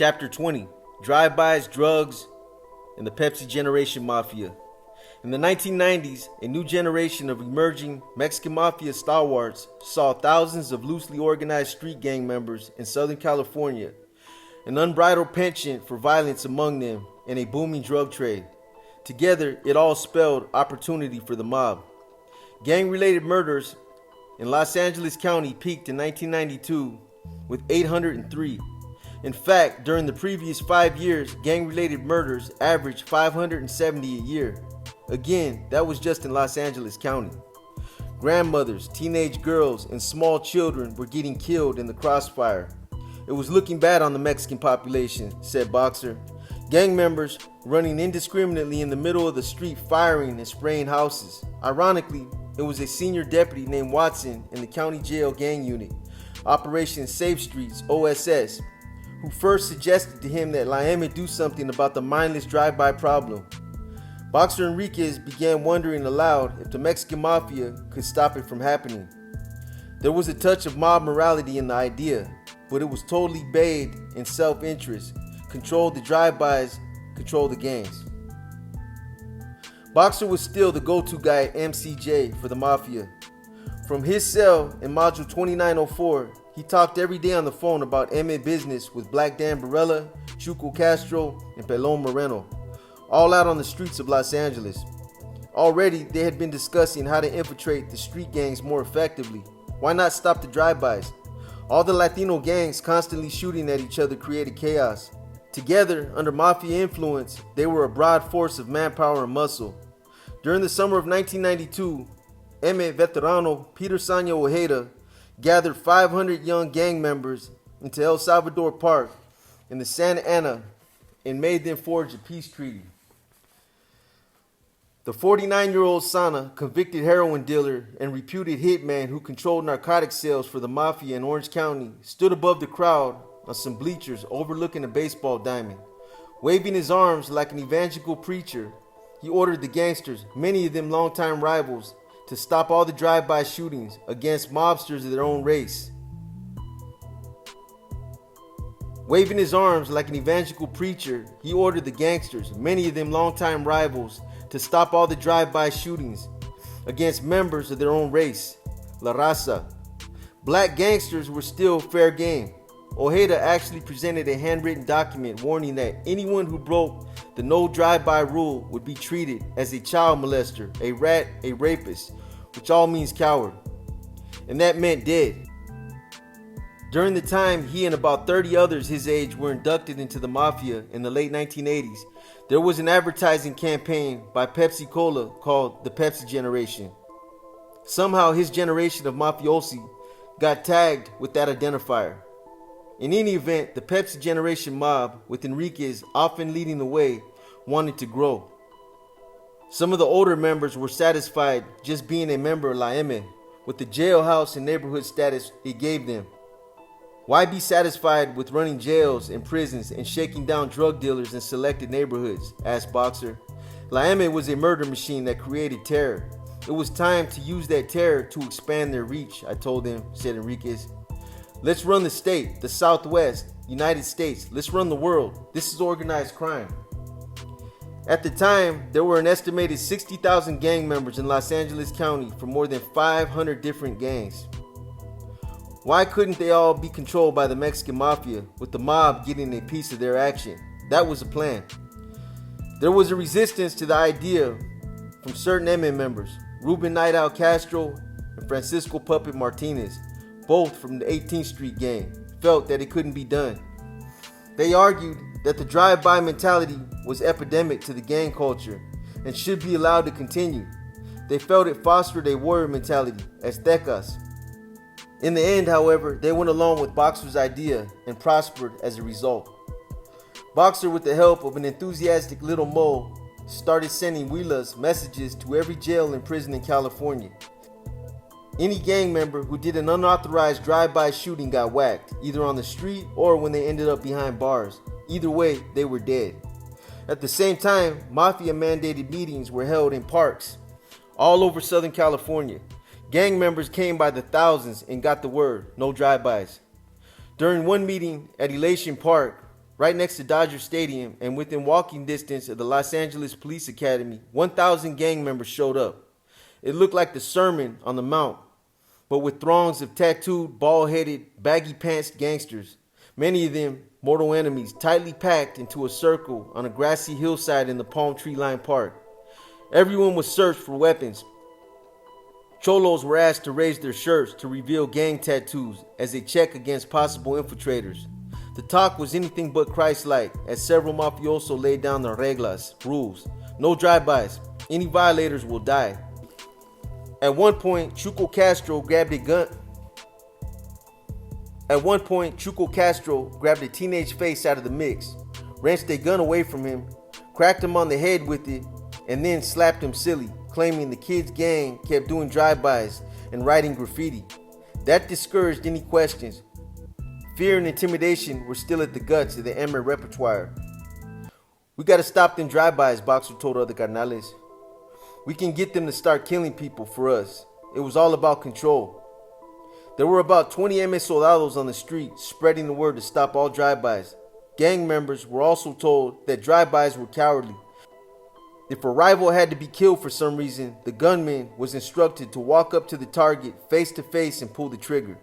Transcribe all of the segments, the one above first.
Chapter 20: Drive-bys, Drugs, and the Pepsi Generation Mafia. In the 1990s, a new generation of emerging Mexican Mafia stalwarts saw thousands of loosely organized street gang members in Southern California, an unbridled penchant for violence among them, and a booming drug trade. Together, it all spelled opportunity for the mob. Gang-related murders in Los Angeles County peaked in 1992 with 803. In fact, during the previous 5 years, gang-related murders averaged 570 a year. Again, that was just in Los Angeles County. Grandmothers, teenage girls, and small children were getting killed in the crossfire. It was looking bad on the Mexican population, said Boxer. Gang members running indiscriminately in the middle of the street, firing and spraying houses. Ironically, it was a senior deputy named Watson in the county jail gang unit, Operation Safe Streets, OSS, who first suggested to him that Laeme do something about the mindless drive-by problem. Boxer Enriquez began wondering aloud if the Mexican Mafia could stop it from happening. There was a touch of mob morality in the idea, but it was totally bathed in self-interest. Control the drive-bys, control the gangs. Boxer was still the go-to guy at MCJ for the Mafia. From his cell in Module 2904, he talked every day on the phone about M.A. business with Black Dan Barella, Chuco Castro, and Pelon Moreno, all out on the streets of Los Angeles. Already, they had been discussing how to infiltrate the street gangs more effectively. Why not stop the drive-bys? All the Latino gangs constantly shooting at each other created chaos. Together, under Mafia influence, they were a broad force of manpower and muscle. During the summer of 1992, M.A. veterano Peter Sanya Ojeda gathered 500 young gang members into El Salvador Park in the Santa Ana and made them forge a peace treaty. The 49-year-old Sana, convicted heroin dealer and reputed hitman who controlled narcotic sales for the Mafia in Orange County, stood above the crowd on some bleachers overlooking a baseball diamond. Waving his arms like an evangelical preacher, he ordered the gangsters, many of them longtime rivals, to stop all the drive-by shootings against mobsters of their own race. Waving his arms like an evangelical preacher, he ordered the gangsters, many of them longtime rivals, to stop all the drive-by shootings against members of their own race, La Raza. Black gangsters were still fair game. Ojeda actually presented a handwritten document warning that anyone who broke the no drive-by rule would be treated as a child molester, a rat, a rapist, which all means coward. And that meant dead. During the time he and about 30 others his age were inducted into the Mafia in the late 1980s, there was an advertising campaign by Pepsi Cola called the Pepsi Generation. Somehow his generation of mafiosi got tagged with that identifier. In any event, the Pepsi Generation mob, with Enriquez often leading the way, wanted to grow. Some of the older members were satisfied just being a member of Laeme, with the jailhouse and neighborhood status it gave them. Why be satisfied with running jails and prisons and shaking down drug dealers in selected neighborhoods? Asked Boxer. Laeme was a murder machine that created terror. It was time to use that terror to expand their reach, I told them, said Enriquez. Let's run the state, the Southwest, United States. Let's run the world. This is organized crime. At the time, there were an estimated 60,000 gang members in Los Angeles County from more than 500 different gangs. Why couldn't they all be controlled by the Mexican Mafia, with the mob getting a piece of their action? That was the plan. There was a resistance to the idea from certain M.A. members, Ruben Night Owl Castro and Francisco Puppet Martinez, both from the 18th Street gang, felt that it couldn't be done. They argued that the drive-by mentality was epidemic to the gang culture and should be allowed to continue. They felt it fostered a warrior mentality, Aztecas. In the end, however, they went along with Boxer's idea and prospered as a result. Boxer, with the help of an enthusiastic little mole, started sending Huilas messages to every jail and prison in California. Any gang member who did an unauthorized drive-by shooting got whacked, either on the street or when they ended up behind bars. Either way, they were dead. At the same time, Mafia-mandated meetings were held in parks all over Southern California. Gang members came by the thousands and got the word, no drive-bys. During one meeting at Elation Park, right next to Dodger Stadium and within walking distance of the Los Angeles Police Academy, 1,000 gang members showed up. It looked like the Sermon on the Mount, but with throngs of tattooed, bald-headed, baggy-pantsed gangsters, many of them mortal enemies, tightly packed into a circle on a grassy hillside in the palm tree-lined park. Everyone was searched for weapons. Cholos were asked to raise their shirts to reveal gang tattoos as they check against possible infiltrators. The talk was anything but Christ-like, as several mafiosos laid down the reglas, rules. No drive-bys. Any violators will die. At one point, Chuco Castro grabbed a teenage face out of the mix, wrenched a gun away from him, cracked him on the head with it, and then slapped him silly, claiming the kid's gang kept doing drive-bys and writing graffiti. That discouraged any questions. Fear and intimidation were still at the guts of the Emmer repertoire. "We gotta stop them drive-bys," Boxer told other carnales. "We can get them to start killing people for us." It was all about control. There were about 20 MS soldados on the street spreading the word to stop all drive-bys. Gang members were also told that drive-bys were cowardly. If a rival had to be killed for some reason, the gunman was instructed to walk up to the target face to face and pull the trigger.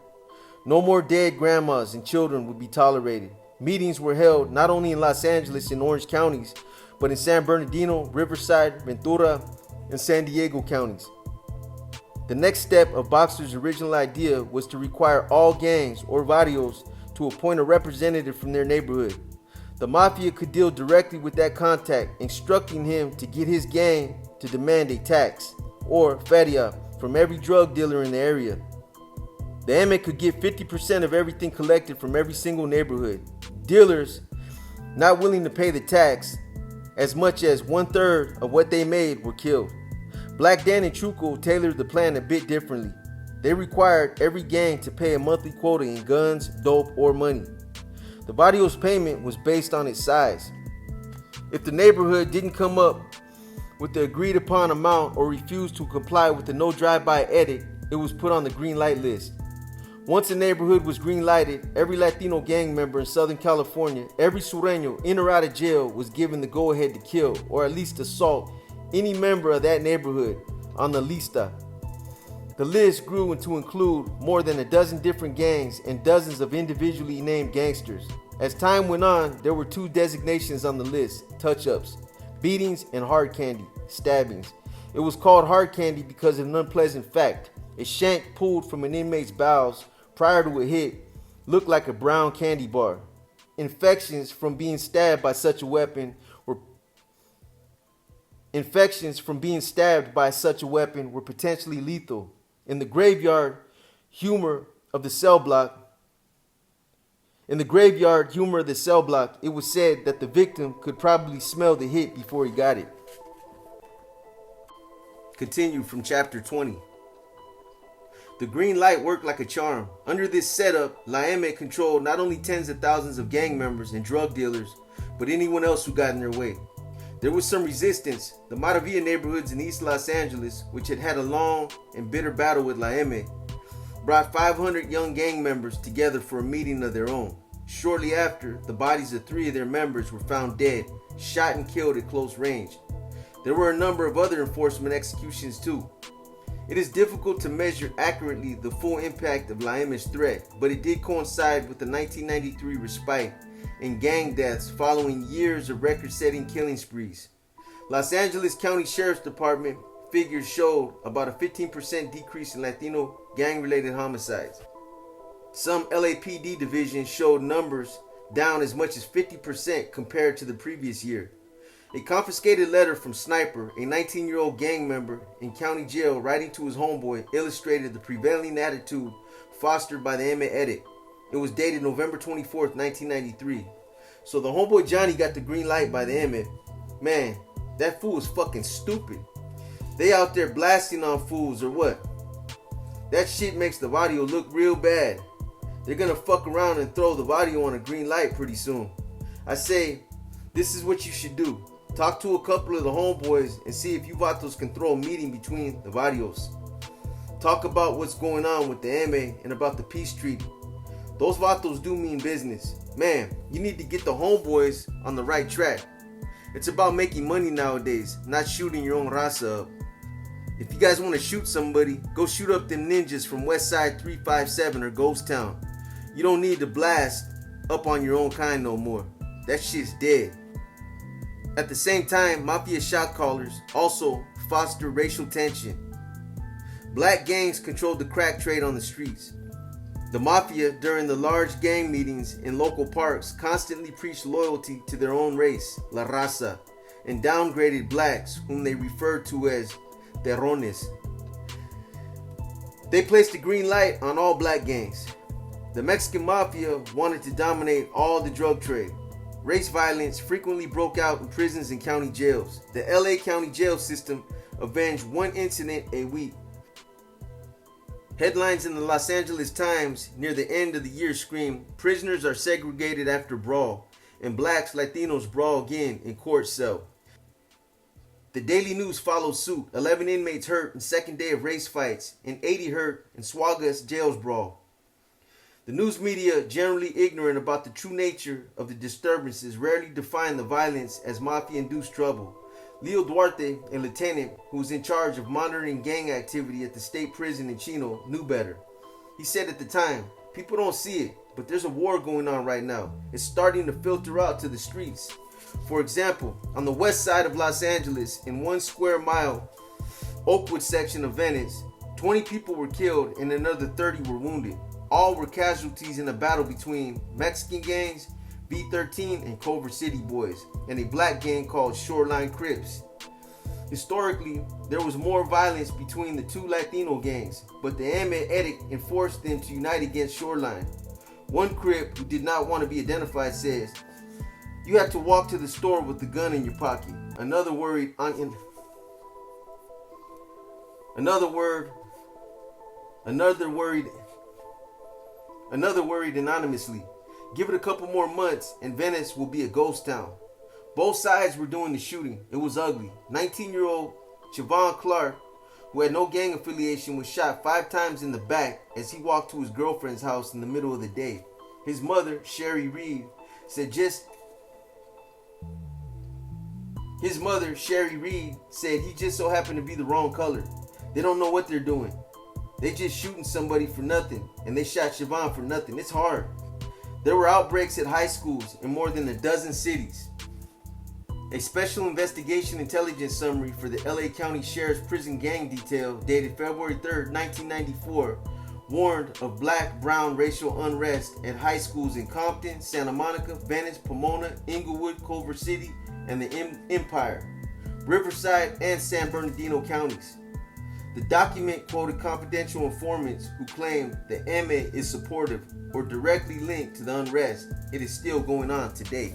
No more dead grandmas and children would be tolerated. Meetings were held not only in Los Angeles and Orange counties, but in San Bernardino, Riverside, Ventura, and San Diego counties. The next step of Boxer's original idea was to require all gangs or barrios to appoint a representative from their neighborhood. The mafia could deal directly with that contact, instructing him to get his gang to demand a tax, or feria, from every drug dealer in the area. The M could get 50% of everything collected from every single neighborhood. Dealers, not willing to pay the tax, as much as 1/3 of what they made, were killed. Black Dan and Chuco tailored the plan a bit differently. They required every gang to pay a monthly quota in guns, dope, or money. The barrio's payment was based on its size. If the neighborhood didn't come up with the agreed upon amount or refused to comply with the no drive-by edict, it was put on the green light list. Once a neighborhood was green lighted, every Latino gang member in Southern California, every Sureño in or out of jail, was given the go-ahead to kill or at least assault any member of that neighborhood on the lista. The list grew to include more than a dozen different gangs and dozens of individually named gangsters. As time went on, there were two designations on the list: touch-ups, beatings, and hard candy, stabbings. It was called hard candy because of an unpleasant fact. A shank pulled from an inmate's bowels prior to a hit looked like a brown candy bar. Infections from being stabbed by such a weapon were potentially lethal. In the graveyard humor of the cell block, it was said that the victim could probably smell the hit before he got it. Continue from chapter 20. The green light worked like a charm. Under this setup, La M controlled not only tens of thousands of gang members and drug dealers, but anyone else who got in their way. There was some resistance. The Maravilla neighborhoods in East Los Angeles, which had had a long and bitter battle with La M, brought 500 young gang members together for a meeting of their own. Shortly after, the bodies of 3 of their members were found dead, shot and killed at close range. There were a number of other enforcement executions too. It is difficult to measure accurately the full impact of La M's threat, but it did coincide with the 1993 respite in gang deaths following years of record-setting killing sprees. Los Angeles County Sheriff's Department figures showed about a 15% decrease in Latino gang-related homicides. Some LAPD divisions showed numbers down as much as 50% compared to the previous year. A confiscated letter from Sniper, a 19-year-old gang member in county jail, writing to his homeboy, illustrated the prevailing attitude fostered by the M edict. It was dated November 24th, 1993. So the homeboy Johnny got the green light by the M. Man, that fool is fucking stupid. They out there blasting on fools or what? That shit makes the audio look real bad. They're gonna fuck around and throw the audio on a green light pretty soon. I say, this is what you should do. Talk to a couple of the homeboys and see if you vatos can throw a meeting between the barrios. Talk about what's going on with the M and about the peace treaty. Those vatos do mean business. Man, you need to get the homeboys on the right track. It's about making money nowadays, not shooting your own raza up. If you guys want to shoot somebody, go shoot up them ninjas from Westside 357 or Ghost Town. You don't need to blast up on your own kind no more. That shit's dead. At the same time, mafia shot callers also foster racial tension. Black gangs controlled the crack trade on the streets. The mafia, during the large gang meetings in local parks, constantly preached loyalty to their own race, La Raza, and downgraded blacks, whom they referred to as terrones. They placed a green light on all black gangs. The Mexican mafia wanted to dominate all the drug trade. Race violence frequently broke out in prisons and county jails. The LA County jail system avenged one incident a week. Headlines in the Los Angeles Times near the end of the year scream, "Prisoners are segregated after brawl," and blacks, Latinos brawl again in court cell. The Daily News followed suit. 11 inmates hurt in second day of race fights and 80 hurt in Swagas jails brawl. The news media, generally ignorant about the true nature of the disturbances, rarely define the violence as mafia-induced trouble. Leo Duarte, a lieutenant who was in charge of monitoring gang activity at the state prison in Chino, knew better. He said at the time, "People don't see it, but there's a war going on right now. It's starting to filter out to the streets." For example, on the west side of Los Angeles, in 1 square mile Oakwood section of Venice, 20 people were killed and another 30 were wounded. All were casualties in a battle between Mexican gangs, B-13 and Culver City Boys, and a black gang called Shoreline Crips. Historically, there was more violence between the two Latino gangs, but the Emmett edict enforced them to unite against Shoreline. One Crip, who did not want to be identified, says, "You have to walk to the store with the gun in your pocket." Another worried anonymously, "Give it a couple more months and Venice will be a ghost town." Both sides were doing the shooting. It was ugly. 19-year-old Chavon Clark, who had no gang affiliation, was shot 5 times in the back as he walked to his girlfriend's house in the middle of the day. His mother, Sherry Reed, said he just so happened to be the wrong color. They don't know what they're doing. They just shooting somebody for nothing, and they shot Siobhan for nothing. It's hard. There were outbreaks at high schools in more than a dozen cities. A special investigation intelligence summary for the LA County Sheriff's Prison Gang Detail dated February 3rd, 1994 warned of black-brown racial unrest at high schools in Compton, Santa Monica, Venice, Pomona, Inglewood, Culver City, and the Empire, Riverside, and San Bernardino counties. The document quoted confidential informants who claimed the MA is supportive or directly linked to the unrest. It is still going on today.